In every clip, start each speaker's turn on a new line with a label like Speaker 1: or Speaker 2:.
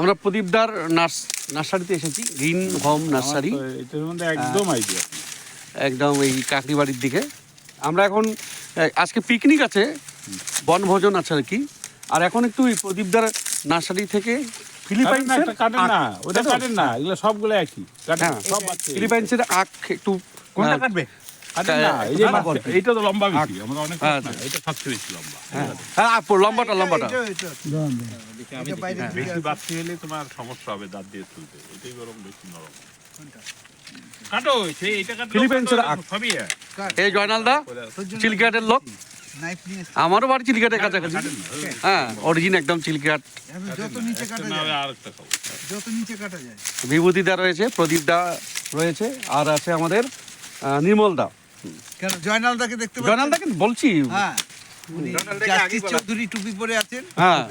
Speaker 1: আমরা প্রদীপদার নার্সারিতে এসেছি, গ্রিন হোম নার্সারি।
Speaker 2: এটার মধ্যে একদম আইডিয়া,
Speaker 1: একদম এই কাকড়িবাড়ির দিকে। আমরা এখন আজকে পিকনিক আছে, বনভোজন আছে আর কি। আর এখন একটু এই প্রদীপদার নার্সারি থেকে ফিলিপাইন্সের
Speaker 2: কাটেন না, ওটা কাটেন না, এগুলো সবগুলো একই কাটেন, সব আছে।
Speaker 1: ফিলিপাইন্সের আখ একটু
Speaker 3: কোনটা কাটবে?
Speaker 2: কাটেন না, এই যে এইটা তো লম্বা বেশি, আমরা অনেক না, এটা সবচেয়ে বেশি লম্বা।
Speaker 1: হ্যাঁ লম্বাটা
Speaker 2: বেশি বাড়তি হলে তোমার সমস্যা হবে দাঁত দিয়ে তুলতে, এটাই বরং বেশি নরম। কাটো এইটা কাটো,
Speaker 1: ফিলিপাইন্সের আখ।
Speaker 2: সবই
Speaker 1: এই জয়নালদা চিলকাটের লোক, আমারও বাড়ি চিলকাটের কাছাকাছি। হ্যাঁ, অরিজিন একদম চিলকাট।
Speaker 3: যত নিচে কাটা যায়,
Speaker 2: আরেকটা খাবো,
Speaker 3: যত নিচে কাটা যায়।
Speaker 1: বিভূতিদা রয়েছে, প্রদীপদা রয়েছে, আর আছে আমাদের নির্মলদা।
Speaker 3: কেন জয়নালদাকে দেখতে পাচ্ছেন?
Speaker 1: জয়নালদা কিন্তু বলছি,
Speaker 3: হ্যাঁ, উনি জাস্টিস চৌধুরী টুপি পরে আছেন।
Speaker 1: হ্যাঁ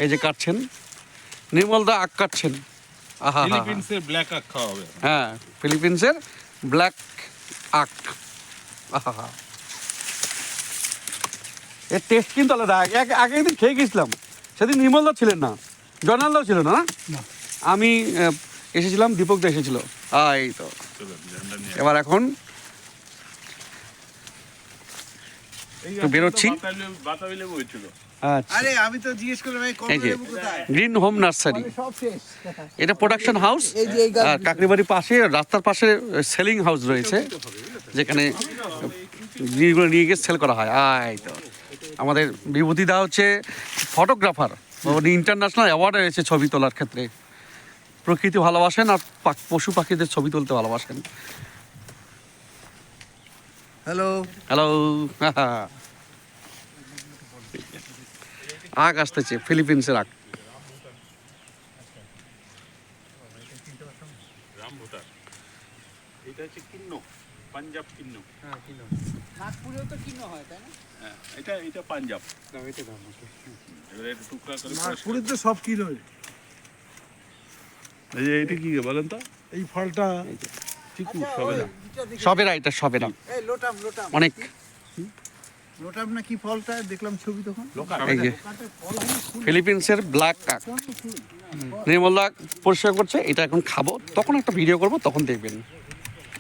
Speaker 1: এই যে কাটছেন, নির্মলদা আখ কাটছেন। আহা,
Speaker 2: ফিলিপিন্সের ব্ল্যাক আখ খাওয়া হবে।
Speaker 1: হ্যাঁ ফিলিপিন্সের ব্ল্যাক আখ। আহা, এর টেস্ট কিন্তু আলাদা। আগে একদিন খেয়ে গেছিলাম, সেদিন নির্মলদা ছিলেন না, জয়নালদাও ছিল না। আমি এসেছিলাম, দীপকদা এসেছিল। এই তো এবার এখন একটু বেরোচ্ছি।
Speaker 2: বাতাবি লেবু হয়েছিল।
Speaker 1: আচ্ছা,
Speaker 3: আরে আমি তো জিজ্ঞেস করলাম এই
Speaker 1: এই
Speaker 3: কমলা
Speaker 1: যে
Speaker 3: লেবু কোথায়?
Speaker 1: গ্রিন হোম নার্সারি,
Speaker 3: সব শেষ।
Speaker 1: এটা প্রোডাকশন হাউস।
Speaker 3: এই যে এই গাছ।
Speaker 1: আর কাকড়িবাড়ির পাশে, রাস্তার পাশে সেলিং হাউস রয়েছে, যেখানে জিনিসগুলো নিয়ে গিয়ে সেল করা হয়। এই তো আমাদের বিভূতিদা হচ্ছে ফটোগ্রাফার, উনি ইন্টারন্যাশনাল অ্যাওয়ার্ড রয়েছে ছবি তোলার ক্ষেত্রে। প্রকৃতি ভালোবাসেন আর পশু পাখিদের ছবি তুলতে ভালোবাসেন।
Speaker 3: হ্যালো।
Speaker 1: হ্যালো। আখ আসতেছে, ফিলিপিন্সের আখ।
Speaker 2: রামভুটান, এটা হচ্ছে কিন্নু, পাঞ্জাব কিন্নু।
Speaker 3: নাগপুরেও তো কিনো হয়, তাই না?
Speaker 2: হ্যাঁ, এটা পাঞ্জাব। এবারে একটু টুকরা করে
Speaker 4: নাগপুরে তো সব কিলো।
Speaker 2: এই যে এটা কি বলেন তো?
Speaker 4: এই ফলটা
Speaker 2: চিকু
Speaker 3: আচ্ছা,
Speaker 2: সবে না।
Speaker 3: ওইটা দেখি।
Speaker 1: সবেরা, এটা সবেরা
Speaker 3: এই লোটাম লোটাম।
Speaker 1: অনেক।
Speaker 3: লোটাম না কি ফলটা দেখলাম ছবি তখন?
Speaker 1: এই যে ফিলিপিন্সের ব্ল্যাক কাক, নির্মলদা পরিষ্কার করছে। এটা এখন খাবো, তখন একটা ভিডিও করব, তখন দেখবেন।